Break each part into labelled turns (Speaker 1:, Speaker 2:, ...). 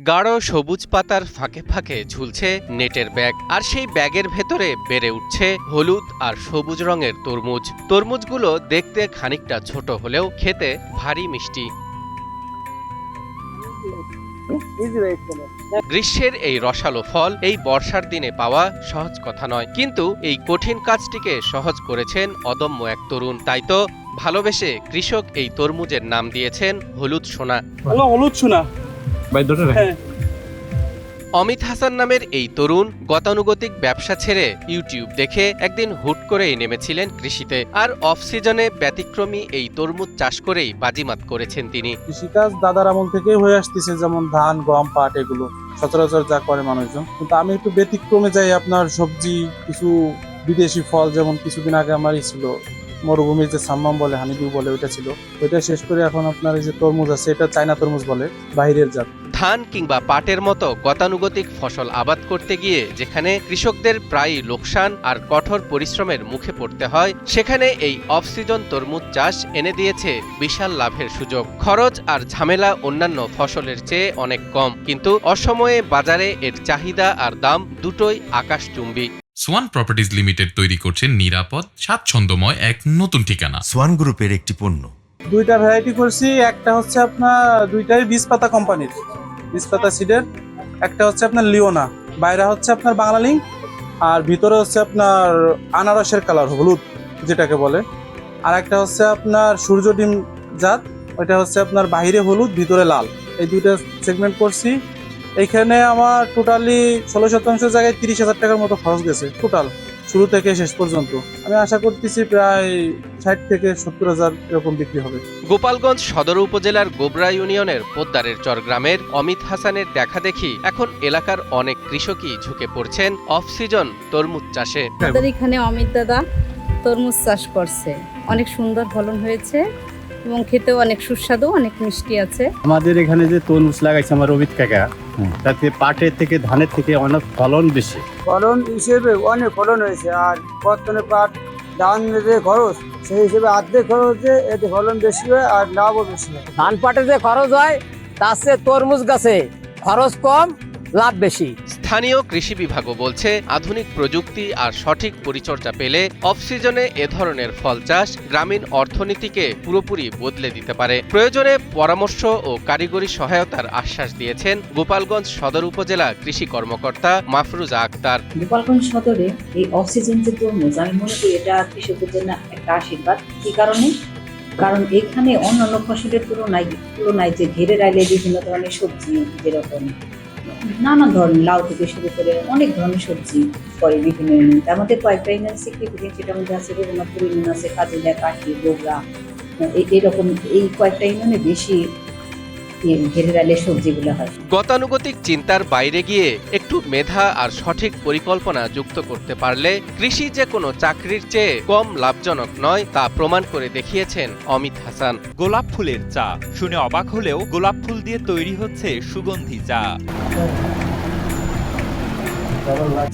Speaker 1: গাঢ় সবুজ পাতার ফাঁকে ফাঁকে ঝুলছে নেটের ব্যাগ, আর সেই ব্যাগের ভেতরে বেড়ে উঠছে হলুদ আর সবুজ রঙের তরমুজ। তরমুজগুলো দেখতে খানিকটা ছোট হলেও খেতে ভারী মিষ্টি। গ্রীষ্মের এই রসালো ফল এই বর্ষার দিনে পাওয়া সহজ কথা নয়, কিন্তু এই কঠিন কাজটিকে সহজ করেছেন অদম্য এক তরুণ। তাই তো ভালোবেসে কৃষক এই তরমুজের নাম দিয়েছেন হলুদ সোনা।
Speaker 2: হলুদ সোনা।
Speaker 1: অমিত হাসান নামের এই তরুণ গতানুগতিক ব্যবসা ছেড়ে ইউটিউব দেখে একদিন হুট করেই নেমেছিলেন কৃষিতে, আর অফ সিজনে ব্যতিক্রমী এই তরমুজ চাষ করেই বাজিমাত করেছেন তিনি।
Speaker 2: কৃষিকাজ দাদার আমল থেকেই হয়ে আসতেছে, যেমন ধান, গম, পাট এগুলো সচরাচর যা করে মানুষজন। কিন্তু আমি একটু ব্যতিক্রমে যাই, আপনার সবজি, কিছু বিদেশি ফল, যেমন কিছুদিন আগে আমার ছিল মরুভূমির যে সাম্মাম বলে, হানিডিউ বলে, ওইটা ছিল। ওইটা শেষ করে এখন আপনার এই যে তরমুজ আছে, এটা চায়না তরমুজ বলে, বাইরের জাত।
Speaker 1: ধান কিংবা পাটের মতো গতানুগতিক ফসল আবাদ করতে গিয়ে যেখানে কৃষকদের প্রায়ই লোকসান আর কঠোর পরিশ্রমের মুখে পড়তে হয়, সেখানে এই অফ সিজন তরমুজ চাষ এনে দিয়েছে বিশাল লাভের সুযোগ। খরচ আর ঝামেলা অন্যান্য ফসলের চেয়ে অনেক কম, কিন্তু অসময়ে বাজারে এর চাহিদা আর দাম দুটোই আকাশচুম্বী।
Speaker 3: সোয়ান প্রপার্টিজ লিমিটেড তৈরি করছে নিরাপদ, স্বাচ্ছন্দ্যময় এক নতুন ঠিকানা।
Speaker 4: সোয়ান গ্রুপের একটি পণ্য।
Speaker 2: দুইটা ভ্যারাইটি করছি, একটা হচ্ছে আপনার দুইটাই বীজপাতা কোম্পানির, বীজপাতা সিডের। একটা হচ্ছে আপনার লিওনা, বাইরে হচ্ছে আপনার বাংলা লিঙ্ক, আর ভিতরে হচ্ছে আপনার আনারসের কালার, হলুদ যেটাকে বলে। আর একটা হচ্ছে আপনার সূর্য ডিম জাত, ওইটা হচ্ছে আপনার বাইরে হলুদ, ভিতরে লাল। এই দুইটা সেগমেন্ট করছি। এইখানে আমার টোটালি 16% জায়গায় 30,000 টাকার মতো খরচ গেছে টোটাল, শুরু থেকে শেষ পর্যন্ত। আমি আশা করতেছি প্রায় 60 থেকে 70,000 এরকম বিক্রি হবে।
Speaker 1: গোপালগঞ্জ সদর উপজেলার গোবরা ইউনিয়নের পোদ্দারের চর গ্রামের অমিত হাসানের দেখাদেখি এখন এলাকার অনেক কৃষকই ঝুঁকে পড়ছেন অফ সিজন তরমুজ চাষে।
Speaker 5: আমাদের এখানে অমিত দাদা তরমুজ চাষ করছে, অনেক সুন্দর ফলন হয়েছে এবং খেতেও অনেক সুস্বাদু, অনেক মিষ্টি আছে।
Speaker 6: আমাদের এখানে যে তরমুজ লাগাইছে আমার অমিত কাকা, তাতে পাটের থেকে ধানের থেকে অনেক ফলন বেশি।
Speaker 7: ফলন হিসেবে অনেক ফলন হয়েছে, আর বর্তমানে পাট ধান যে খরচ, সেই হিসেবে অর্ধেক খরচে এতে ফলন বেশি হয় আর লাভও বেশি হয়।
Speaker 8: ধান পাটে যে খরচ হয় তার চেয়ে তরমুজ গাছে খরচ কম, লাভ বেশি।
Speaker 1: স্থানীয় কৃষি বিভাগও বলছে আধুনিক প্রযুক্তি আর সঠিক পরিচর্যা পেলে অফ সিজনে এ ধরনের ফল চাষ গ্রামীণ অর্থনীতিকে পুরোপুরি বদলে দিতে পারে। প্রয়োজনে পরামর্শ ও কারিগরি সহায়তার আশ্বাস দিয়েছেন গোপালগঞ্জ সদর উপজেলা কৃষি কর্মকর্তা মাফরুজা আক্তার।
Speaker 9: গোপালগঞ্জ সদরে এই অফ সিজন যে তরমুজ, আমি মনে করি এটা কৃষকদের জন্য একটা আশীর্বাদ। কি কারণে? কারণ এখানে অন্যান্য ফসলের তুলনায় যে ঘেরে রাইলে বিভিন্ন ধরনের সবজি, যেরকম নানা ধরনের লাউ থেকে শুরু করে অনেক ধরনের সবজি করে বিভিন্ন ইউনিয়ন। তার মধ্যে কয়েকটা ইউনিয়ন সিকিউরিটি, সেটার মধ্যে আছে রঘুনাথপুর ইউনিয়ন, আছে কাজিলা, কাঠি, গোবরা, এরকম এই কয়েকটা ইউনিয়নে বেশি ঘেরে রাইলে সবজিগুলো হয়।
Speaker 1: গতানুগতিক চিন্তার বাইরে গিয়ে একটু মেধা আর সঠিক পরিকল্পনা যুক্ত করতে পারলে কৃষি যে কোনো চাকরির চেয়ে কম লাভজনক নয়, তা প্রমাণ করে দেখিয়েছেন অমিত হাসান।
Speaker 10: গোলাপ ফুলের চা শুনে অবাক হলেও গোলাপ ফুল দিয়ে তৈরি হচ্ছে সুগন্ধি চা।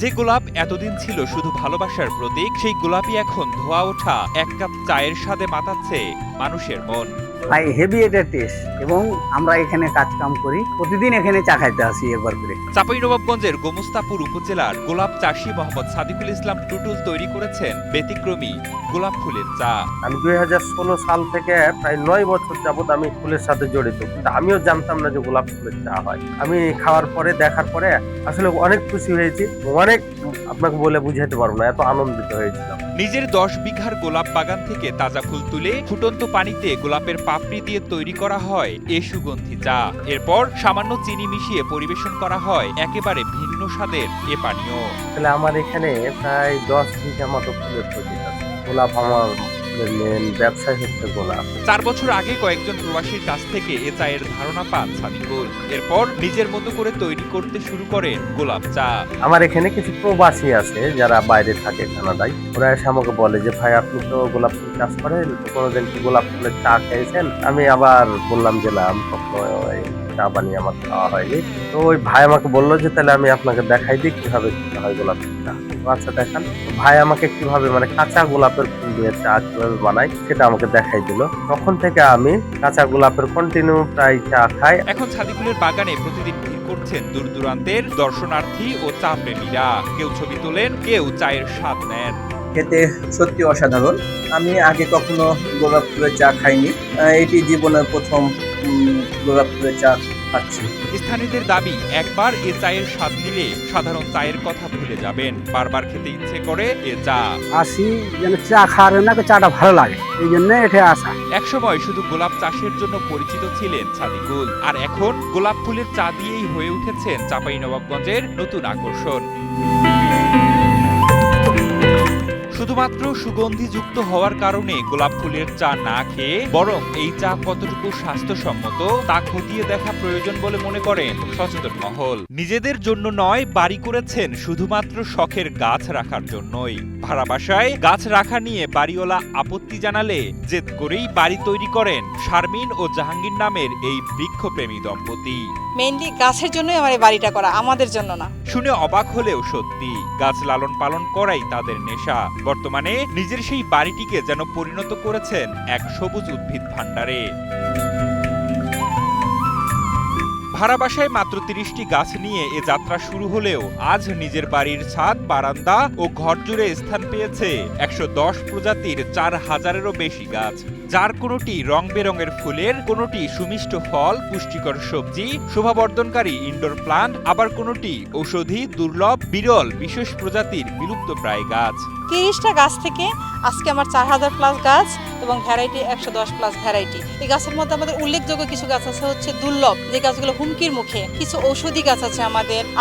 Speaker 10: যে গোলাপ এতদিন ছিল শুধু ভালোবাসার প্রতীক, সেই গোলাপই এখন ধোয়া ওঠা এক কাপ চায়ের স্বাদে মাতাচ্ছে মানুষের মন।
Speaker 8: ভাই হেভি এটা টেস্ট, এবং আমরা এখানে কাজ কাম করি, প্রতিদিন এখানে চা খাইতে আসি একবার করে।
Speaker 10: চাঁপাইনবাবগঞ্জের গোমস্তাপুর উপজেলার গোলাপ চাষী মোহাম্মদ সাদিকুল ইসলাম টুটুল তৈরি করেছেন ব্যতিক্রমী গোলাপ ফুলের চা।
Speaker 11: আমি 2016 সাল থেকে প্রায় 9 বছর যাবত আমি ফুলের সাথে জড়িত, কিন্তু আমিও জানতাম না যে গোলাপ ফুলের চা হয়। আমি খাওয়ার পরে, দেখার পরে আসলে অনেক খুশি হয়েছি, অনেক আপনাকে বলে বুঝাতে পারবো না, এত আনন্দিত হয়েছিলাম।
Speaker 10: নিজের 10 বিঘার গোলাপ বাগান থেকে তাজা ফুল তুলে ফুটন্ত পানিতে গোলাপের পাপড়ি দিয়ে তৈরি করা হয় এ সুগন্ধি চা। এরপর সামান্য চিনি মিশিয়ে পরিবেশন করা হয় একেবারে ভিন্ন স্বাদের এ পানীয়।
Speaker 11: তাহলে আমার এখানে প্রায় 10 বিঘা মতো ফুলের প্রজেক্ট আছে। গোলাপ আমার মেন ব্যবসায় হচ্ছে গোলাপ।
Speaker 10: 4 বছর আগে কয়েকজন প্রবাসীর কাছ থেকে এ চায়ের ধারণা পান সাদিকুল। এরপর নিজের মতো করে তৈরি করতে শুরু করেন গোলাপ চা।
Speaker 11: আমার এখানে কিছু প্রবাসী আছে যারা বাইরে থাকে, কানাডায়। ওরা এসে আমাকে বলে যে ভাই আপনি তো গোলাপ ফুল চাষ করেন, কোনোদিন কি গোলাপ ফুলের চা খেয়েছেন? আমি আবার বললাম যে না, আমি কখনো চা বানিয়ে আমার খাওয়া হয়নি। তো ওই ভাই আমাকে বললো যে তাহলে আমি আপনাকে দেখাই দিই কিভাবে খেতে হয় গোলাপ ফুলটা। আচ্ছা দেখান। ভাই আমাকে কিভাবে, মানে কাঁচা গোলাপের ফুল দিয়ে চা কিভাবে বানাই সেটা আমাকে দেখাই দিল। তখন থেকে আমি কাঁচা গোলাপের কন্টিনিউ প্রায় চা খাই।
Speaker 10: এখন সাদিকুলের বাগানে প্রতিদিন ভিড় করছেন দূর দূরান্তের দর্শনার্থী ও চা প্রেমীরা। কেউ ছবি তোলেন, কেউ চায়ের স্বাদ নেন।
Speaker 4: খেতে সত্যি অসাধারণ। আমি আগে কখনো গোলাপ ফুলের চা খাইনি, এটি জীবনের প্রথম গোলাপ ফুলের চা খাচ্ছি।
Speaker 10: স্থানীয়দের দাবি, একবার এ চায়ের স্বাদ নিলে সাধারণ চায়ের কথা ভুলে যাবেন। বারবার খেতে ইচ্ছে করে এ চা।
Speaker 7: আসি যেন চা খাওয়ার না, চাটা ভালো লাগে, এই জন্য এটা আসা।
Speaker 10: একসময় শুধু গোলাপ চাষের জন্য পরিচিত ছিলেন সাদিকুল, আর এখন গোলাপ ফুলের চা দিয়েই হয়ে উঠেছেন চাঁপাইনবাবগঞ্জের নতুন আকর্ষণ। শুধুমাত্র সুগন্ধিযুক্ত হওয়ার কারণে গোলাপ ফুলের চা না খেয়ে বরং এই চা কতটুকু স্বাস্থ্যসম্মত তা খতিয়ে দেখা প্রয়োজন বলে মনে করেন সচেতন মহল। নিজেদের জন্য নয়, বাড়ি করেছেন শুধুমাত্র শখের গাছ রাখার জন্যই। ভাড়া বাসায় গাছ রাখা নিয়ে বাড়িওয়ালা আপত্তি জানালে জেদ করেই বাড়ি তৈরি করেন শারমিন ও জাহাঙ্গীর নামের এই বৃক্ষপ্রেমী দম্পতি।
Speaker 5: মেইনলি গাছের জন্যই আমার এই বাড়িটা করা, আমাদের জন্য না।
Speaker 10: শুনে অবাক হলেও সত্যি, গাছ লালন পালন করাই তাদের নেশা। বর্তমানে নিজের সেই বাড়িটিকে যেন পরিণত করেছেন এক সবুজ উদ্ভিদ ভাণ্ডারে। ভাড়া বাসায় মাত্র 30টি গাছ নিয়ে এ যাত্রা শুরু হলেও আজ নিজের বাড়ির ছাদ, বারান্দা ও ঘর জুড়ে স্থান পেয়েছে 110 প্রজাতির 4000-এরও বেশি গাছ, যার কোনোটি রং বেরঙের ফুলের, কোনোটি সুমিষ্ট ফল, পুষ্টিকর সবজি, শোভাবর্ধনকারী ইনডোর প্লান্ট, আবার কোনোটি ঔষধি, দুর্লভ, বিরল, বিশেষ প্রজাতির বিলুপ্তপ্রায় গাছ।
Speaker 5: 30টা গাছ থেকে আজকে আমার 4000+ গাছ এবং ভ্যারাইটি 110+ ভ্যারাইটি। এই গাছের মধ্যে আমাদের উল্লেখযোগ্য কিছু গাছ আছে হচ্ছে দুর্লভ, যে গাছগুলো হুমকির মুখে। কিছু ঔষধি গাছ আছে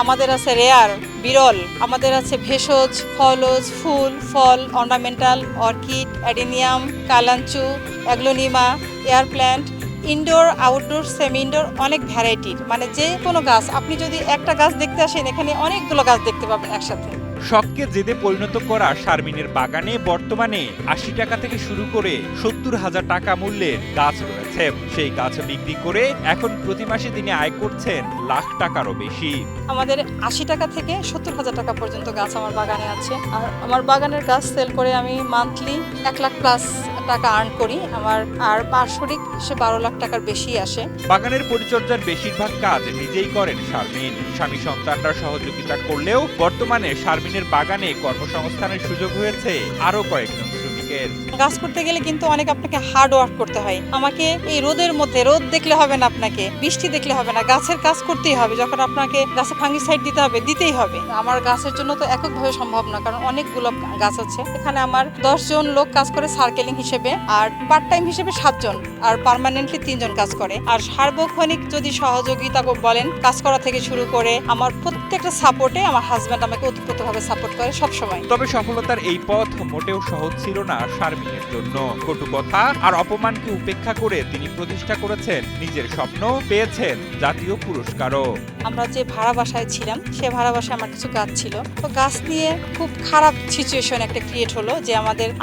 Speaker 5: আমাদের আছে রেয়ার, বিরল, আমাদের আছে ভেষজ, ফলজ, ফুল, ফল, ornamental, orchid, adenium, kalanchoe, aglaonema, air plant, indoor, outdoor, semi indoor, অনেক ভ্যারাইটির। মানে যে কোনো গাছ, আপনি যদি একটা গাছ দেখতে আসেন এখানে অনেকগুলো গাছ দেখতে পাবেন একসাথে।
Speaker 10: শখকে জেদে পরিণত করা শারমিনের বাগানে বর্তমানে 80 টাকা থেকে শুরু করে 70,000 টাকা মূল্যের গাছ রয়েছে। সেই গাছ বিক্রি করে এখন প্রতি মাসে তিনি আয় করছেন লাখ টাকারও বেশি।
Speaker 5: আমাদের 80 টাকা থেকে 70,000 টাকা পর্যন্ত গাছ আমার বাগানে আছে। আর আমার বাগানের গাছ সেল করে আমি মান্থলি 1 লাখ প্লাস টাকা আর্ন করি। আর বার্ষিক সে 12 লাখ টাকার বেশি আসে।
Speaker 10: বাগানের পরিচর্যার বেশিরভাগ কাজ নিজেই করেন শারমিন। স্বামী সন্তানরা সহযোগিতা করলেও বর্তমানে শারমিনের বাগানে কর্মসংস্থানের সুযোগ হয়েছে আরো কয়েকজন শ্রমিকের।
Speaker 5: গাছ করতে গেলে কিন্তু অনেক আপনাকে হার্ড ওয়ার্ক করতে হয়। আমাকে এই রোদের মধ্যে, রোদ দেখলে হবে না, আপনাকে বৃষ্টি দেখলে হবে না, গাছের কাজ করতেই হবে। যখন আপনাকে গাছে ফাঙ্গিসাইড দিতেই হবে। আমার গাছের জন্য তো এককভাবে সম্ভব না, কারণ অনেকগুলো গাছ আছে। এখানে আমার 10 জন লোক কাজ করে সার্কেলিং হিসেবে, আর পার্ট টাইম হিসেবে 7 জন, আর পার্মানেন্টলি 3 জন কাজ করে। আর সার্বক্ষণিক যদি সহযোগিতা বলেন, কাজ করা থেকে শুরু করে আমার প্রত্যেকটা সাপোর্টে আমার হাজব্যান্ড আমাকে ওতপ্রোতভাবে সাপোর্ট করে সব সময়।
Speaker 10: তবে সফলতার এই পথ মোটেও সহজ ছিল না শারমিনের জন্য। কটু কথা আর অপমানকে উপেক্ষা করে তিনি প্রতিষ্ঠা করেছেন নিজের স্বপ্ন, পেয়েছেন জাতীয় পুরস্কারও।
Speaker 5: আমরা যে ভাড়া বাসায় ছিলাম, সে ভাড়া বাসায় আমার কিছু গাছ ছিল, তো গাছ নিয়ে খুব খারাপ সিচুয়েশন একটা ক্রিয়েট হলো যে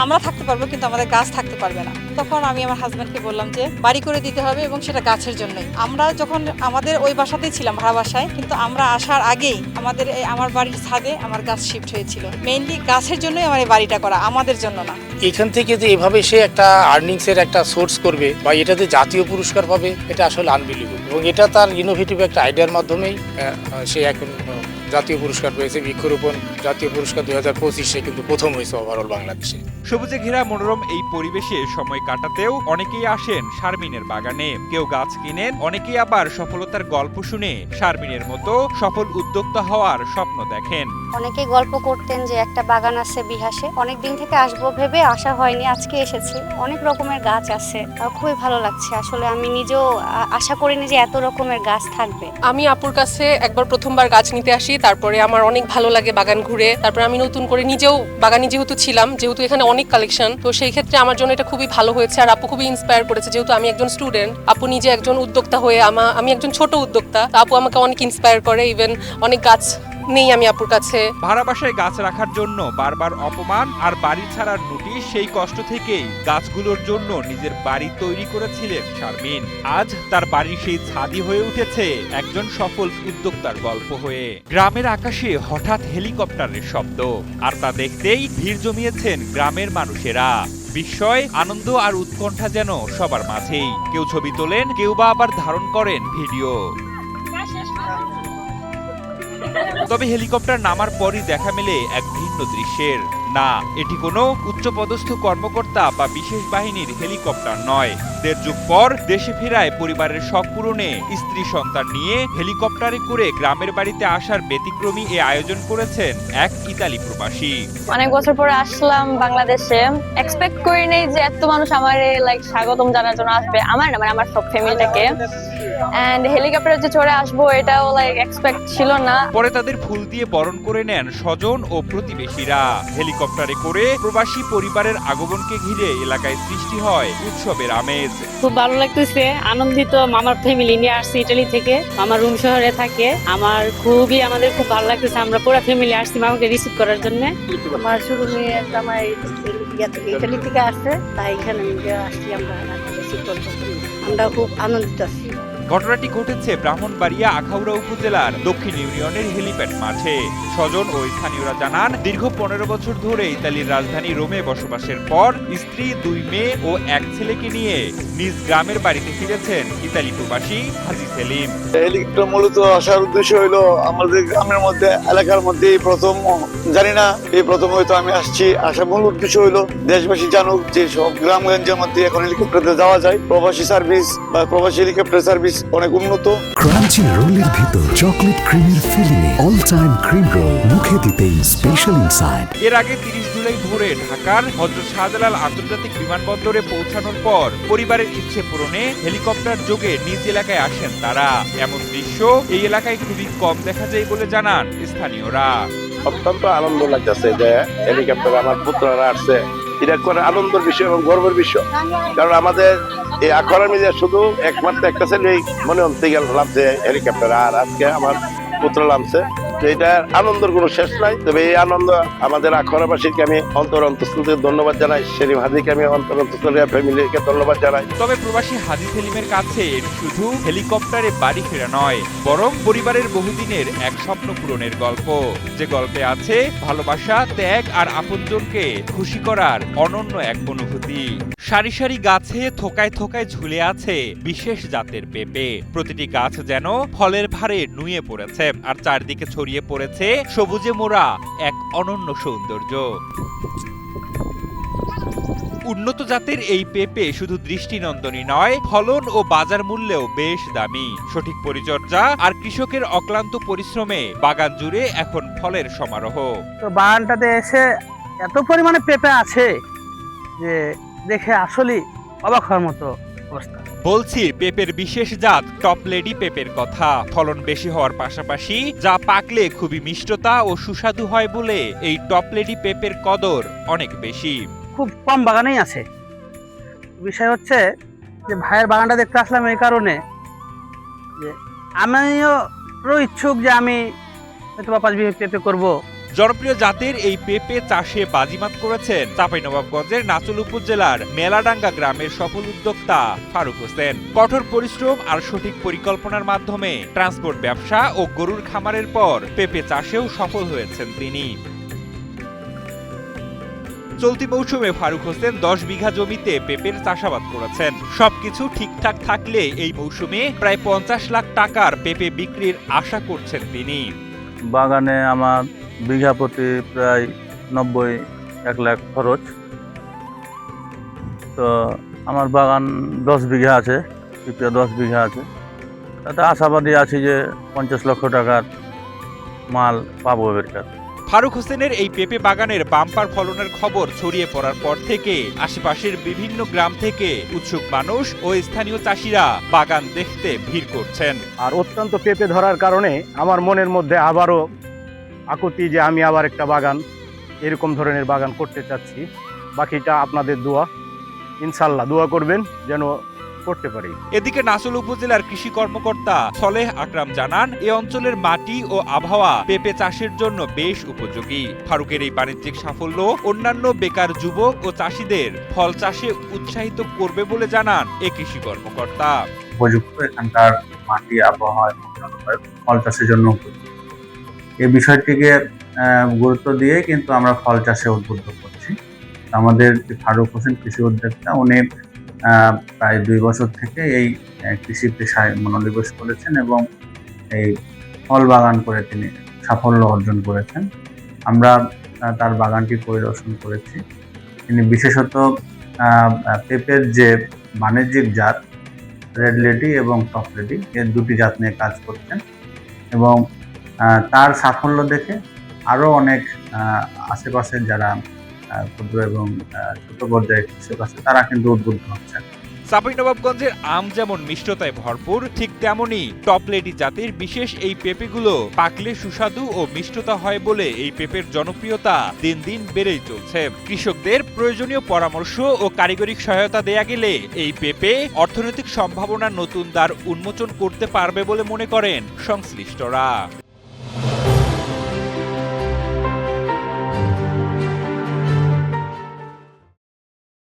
Speaker 5: আমরা থাকতে পারবো কিন্তু আমাদের গাছ থাকতে পারবে না। তখন আমি আমার হাজব্যান্ডকে বললাম যে বাড়ি করে দিতে হবে, এবং সেটা গাছের জন্যই। আমরা যখন আমাদের ওই বাসাতেই ছিলাম ভাড়া বাসায়, কিন্তু আমরা আসার আগেই আমার বাড়ির ছাদে আমার গাছ শিফট হয়েছিল। মেইনলি গাছের জন্যই আমার এই বাড়িটা করা, আমাদের জন্য না।
Speaker 12: এখান থেকে যে এভাবে সে একটা আর্নিংসের একটা সোর্স করবে বা এটাতে জাতীয় পুরস্কার পাবে, এটা আসলে আনবিলিভেবল। এবং এটা তার ইনোভেটিভ একটা আইডিয়ার মাধ্যমেই সে এখন জাতীয় পুরস্কার পেয়েছে। বৃক্ষরোপণ জাতীয় পুরস্কার 2025 কিন্তু প্রথম হয়েছে ওভারঅল বাংলাদেশে।
Speaker 10: সবুজে ঘেরা মনোরম এই পরিবেশে সময় কাটাতেও অনেকেই আসেন শারমিনের বাগানে। কেউ গাছ কিনেন, অনেকেই আবার সফলতার গল্প শুনে শারমিনের মতো সফল উদ্যোক্তা হওয়ার স্বপ্ন দেখেন।
Speaker 5: অনেকেই গল্প করতেন যে একটা বাগান আছে বিহাসে, অনেকদিন থেকে আসবো ভেবে আসা হয়নি, আজকে এসেছি। অনেক রকমের গাছ আছে, খুবই ভালো লাগছে। আসলে আমি নিজেও আশা করিনি যে এত রকমের গাছ থাকবে।
Speaker 13: আমি আপুর কাছে একবার প্রথমবার গাছ নিতে আসি, তারপরে আমার অনেক ভালো লাগে বাগান ঘুরে। তারপরে আমি নতুন করে নিজেও বাগানে যেহেতু এখানে অনেক কালেকশন, তো সেই ক্ষেত্রে আমার জন্য এটা খুবই ভালো হয়েছে। আর আপু খুবই ইন্সপায়ার করেছে, যেহেতু আমি একজন স্টুডেন্ট, আপু নিজে একজন উদ্যোক্তা হয়ে আমি একজন ছোট উদ্যোক্তা, আপু আমাকে অনেক ইন্সপায়ার করে। ইভেন অনেক গাছ নেই আমি আপুর কাছে।
Speaker 10: ভাড়া বাসায় গাছ রাখার জন্য বারবার অপমান আর বাড়ি ছাড়ার নোটিশ, সেই কষ্ট থেকেই গাছগুলোর জন্য নিজের বাড়ি তৈরি করেছিলেন শারমিন। আজ তার বাড়ি সেই ছাদই হয়ে উঠেছে একজন সফল উদ্যোক্তার গল্প হয়ে। গ্রামের আকাশে হঠাৎ হেলিকপ্টারের শব্দ, আর তা দেখতেই ভিড় জমিয়েছেন গ্রামের মানুষেরা। বিস্ময়, আনন্দ আর উৎকণ্ঠা যেন সবার মাঝেই। কেউ ছবি তোলেন, কেউ বা আবার ধারণ করেন ভিডিও। তবে হেলিকপ্টার নামার পরই দেখা মেলে এক ভিন্ন দৃশ্যের। না, এটি কোনো উচ্চপদস্থ কর্মকর্তা বা বিশেষ বাহিনীর হেলিকপ্টার নয়। ১.৫ যুগ পর দেশে ফেরায় পরিবারের শখ পূরণে স্ত্রী সন্তান নিয়ে হেলিকপ্টারে করে গ্রামের বাড়িতে আসার ব্যতিক্রমী এ আয়োজন করেছেন এক ইতালি প্রবাসী।
Speaker 14: অনেক বছর পরে আসলাম বাংলাদেশে, এক্সপেক্ট করি নাই যে এত মানুষ আমার স্বাগতম জানার জন্য আসবে। আমার না, মানে আমার সব ফ্যামিলিটাকে। এন্ড হেলিকপ্টারে যে চড়ে আসবো এটাও এক্সপেক্ট ছিল না।
Speaker 10: পরে তাদের ফুল দিয়ে বরণ করে নেন স্বজন ও প্রতিবেশীরা। হেলিকপ্টারে করে প্রবাসী পরিবারের আগমনকে ঘিরে এলাকায় সৃষ্টি হয় উৎসবের আমেজ।
Speaker 15: খুব ভালো লাগতেছে, আনন্দিত। মামার ফ্যামিলি নিয়ে আসছি ইটালি থেকে, মামার রুম শহরে থাকে। আমাদের খুব ভালো লাগতেছে, আমরা পুরো ফ্যামিলি আসছি মামাকে রিসিভ করার জন্য।
Speaker 16: আমার শুরু নিয়ে আমার ইটালি থেকে আসছে, তাই এখানে আসছি আমরা রিসিভ করতে। আমরা খুব আনন্দিত আছি।
Speaker 10: ঘটনাটি ঘটেছে ব্রাহ্মণবাড়িয়া আখাউড়া উপজেলার দক্ষিণ ইউনিয়নের হেলিপ্যাড মাঠে। স্বজন ও স্থানীয়রা জানান, দীর্ঘ ১৫ বছর ধরে ইতালির রাজধানী রোমে বসবাসের পর স্ত্রী, ২ মেয়ে ও ১ ছেলেকে নিয়ে নিজ গ্রামের বাড়িতে ফিরেছেন ইতালি প্রবাসী হাজি সেলিম।
Speaker 17: হেলিকপ্টার মূলত আসার উদ্দেশ্য হলো আমাদের গ্রামের মধ্যে, এলাকার মধ্যে প্রথম, জানি না এই প্রথম হয়তো আমি আসছি। আসার মূল উদ্দেশ্য হলো দেশবাসী জানুক যে সব গ্রামগঞ্জের মধ্যে এখন হেলিকপ্টারে যাওয়া যায়। প্রবাসী সার্ভিস বা প্রবাসী হেলিকপ্টার সার্ভিস অনেক উন্নত।
Speaker 18: ক্রাঞ্চি রোলের ভিতর চকলেট ক্রিমের ফিলিং, অল টাইম ক্রিম রোল, মুখে দিতেই স্পেশাল ইনসাইড।
Speaker 10: এর আগে ৩০ জুলাই ভোরে ঢাকার হযরত শাহজালাল আন্তর্জাতিক বিমানবন্দরে পৌঁছানোর পর পরিবারের ইচ্ছে পূরণে হেলিকপ্টার যোগে নিজ এলাকায় আসেন তারা। এমন দৃশ্য এই এলাকায় খুবই কম দেখা যায় বলে জানান স্থানীয়রা।
Speaker 11: অত্যন্ত আনন্দ লাগতেছে যে হেলিকপ্টার আমার পুত্ররা আসছে। এটা করে আনন্দের বিষয় এবং গর্বের বিষয়, কারণ আমাদের এই আখড়ার মিলে শুধু একমাত্র একটা ছেলেই মনে হতে গেল নামছে হেলিকপ্টার, আর আজকে আমার পুত্র নামছে। এটা আনন্দের কোনো শেষ নাই। তবে এই আনন্দ আমাদের আখড়াবাসীকে আমি অন্তঃস্থল ধন্যবাদ জানাই। সেলিম হাজিকে আমি অন্তঃস্থল ফ্যামিলিকে ধন্যবাদ জানাই।
Speaker 10: তবে প্রবাসী হাজি সেলিমের কাছে এটি শুধু হেলিকপ্টারে বাড়ি ফেরা নয়, বরং পরিবারের বহুদিনের এক স্বপ্ন পূরণের গল্প, যে গল্পে আছে ভালোবাসা, ত্যাগ আর আপনজনকে খুশি করার অনন্য এক অনুভূতি। সারি সারি গাছে থোকায় থোকায় ঝুলে আছে বিশেষ জাতের পেঁপে। প্রতিটি গাছ যেন ফলের ভারে নুয়ে পড়েছে, আর চারদিকে ছড়িয়ে পড়েছে সবুজে মোড়া এক অনন্য সৌন্দর্য। উন্নত জাতের এই পেঁপে শুধু দৃষ্টিনন্দনই নয়, ফলন ও বাজার মূল্যেও বেশ দামি। সঠিক পরিচর্যা আর কৃষকের অক্লান্ত পরিশ্রমে বাগান জুড়ে এখন ফলের সমারোহ।
Speaker 8: তো বাগানটাতে এসে এত পরিমাণে পেঁপে আছে যে দেখে আসলে অবাক হওয়ার মতো অবস্থা।
Speaker 10: বলছি পেঁপের বিশেষ জাত টপ লেডি পেঁপের কথা। ফলন বেশি হওয়ার পাশাপাশি যা পাকলে খুবই মিষ্টতা ও সুস্বাদু হয় বলে এই টপ লেডি পেঁপের কদর অনেক বেশি।
Speaker 8: খুব কম বাগানেই আছে। বিষয় হচ্ছে যে ভাইয়ের বাগানটা দেখতে আসলাম এই কারণে যে আমিও ইচ্ছুক যে আমি হয়তো ৫ বিঘা পেঁপে করবো।
Speaker 10: জনপ্রিয় জাতের এই পেঁপে চাষে বাজিমাত করেছেন চাঁপাইনবাবগঞ্জের নাচল উপজেলার মেলাডাঙ্গা গ্রামের সফল উদ্যোক্তা ফারুক হোসেন। কঠোর পরিশ্রম আর সঠিক পরিকল্পনার মাধ্যমে ট্রান্সপোর্ট ব্যবসা ও গরুর খামারের পর পেঁপে চাষেও সফল হয়েছেন তিনি। চলতি মৌসুমে ফারুক হোসেন ১০ বিঘা জমিতে পেঁপের চাষাবাদ করেছেন। সবকিছু ঠিকঠাক থাকলে এই মৌসুমে প্রায় ৫০ লাখ টাকার পেঁপে বিক্রির আশা করছেন তিনি।
Speaker 2: বাগানে আমার বিঘা প্রতি প্রায় ৯০-১ লাখ খরচ। তো আমার বাগান ১০ বিঘা আছে, পেঁপে ১০ বিঘা আছে। তাতে আশাবাদী আছি যে ৫০ লক্ষ টাকার মাল পাবো এর কাছে।
Speaker 10: ফারুক হোসেনের এই পেঁপে বাগানের বাম্পার ফলনের খবর ছড়িয়ে পড়ার পর থেকে আশেপাশের বিভিন্ন গ্রাম থেকে উৎসুক মানুষ ও স্থানীয় চাষিরা বাগান দেখতে ভিড় করছেন।
Speaker 6: আর অত্যন্ত পেঁপে ধরার কারণে আমার মনের মধ্যে আবারও আকুতি যে আমি আবার একটা বাগান, এরকম ধরনের বাগান করতে চাচ্ছি। বাকিটা আপনাদের দোয়া, ইনশাল্লাহ দোয়া করবেন যেন করতে পারি।
Speaker 10: এদিকে নাচল উপজেলার কৃষি কর্মকর্তা সলেহ আকরাম জানান, এ অঞ্চলের মাটি ও আবহাওয়া পেঁপে চাষের জন্য বেশ উপযোগী। ফারুকের এই বাণিজ্যিক সাফল্য অন্যান্য বেকার যুবক ও চাষিদের ফল চাষে উৎসাহিত করবে বলে জানান এ কৃষি কর্মকর্তা।
Speaker 2: উপযুক্ত এখানকার মাটি, আবহাওয়া, ফল চাষের জন্য এই বিষয়টিকে গুরুত্ব দিয়ে কিন্তু আমরা ফল চাষে উদ্বুদ্ধ করছি। আমাদের ফারুক হোসেন কৃষি উদ্যোক্তা, উনি প্রায় ২ বছর থেকে এই কৃষি পেশায় মনোনিবেশ করেছেন এবং এই ফল বাগান করে তিনি সাফল্য অর্জন করেছেন। আমরা তার বাগানটি পরিদর্শন করেছি। তিনি বিশেষত পেঁপের যে বাণিজ্যিক জাত রেড লেডি এবং টপ লেডি এর দুটি জাত নিয়ে কাজ করছেন এবং তার সাফল্য দেখে আরও অনেক আশেপাশের যারা ক্ষুদ্র এবং ছোট পর্যায়ের কৃষক আছে তারা কিন্তু উদ্বুদ্ধ হচ্ছেন।
Speaker 10: চাঁপাইনবাবগঞ্জের আম যেমন মিষ্টতায় ভরপুর, ঠিক তেমনি টপ লেডি জাতের বিশেষ এই পেঁপেগুলো পাকলে সুস্বাদু ও মিষ্টতা হয় বলে এই পেঁপের জনপ্রিয়তা দিন দিন বেড়েই চলছে। কৃষকদের প্রয়োজনীয় পরামর্শ ও কারিগরি সহায়তা দেয়া গেলে এই পেঁপে অর্থনৈতিক সম্ভাবনার নতুন দ্বার উন্মোচন করতে পারবে বলে মনে করেন সংশ্লিষ্টরা।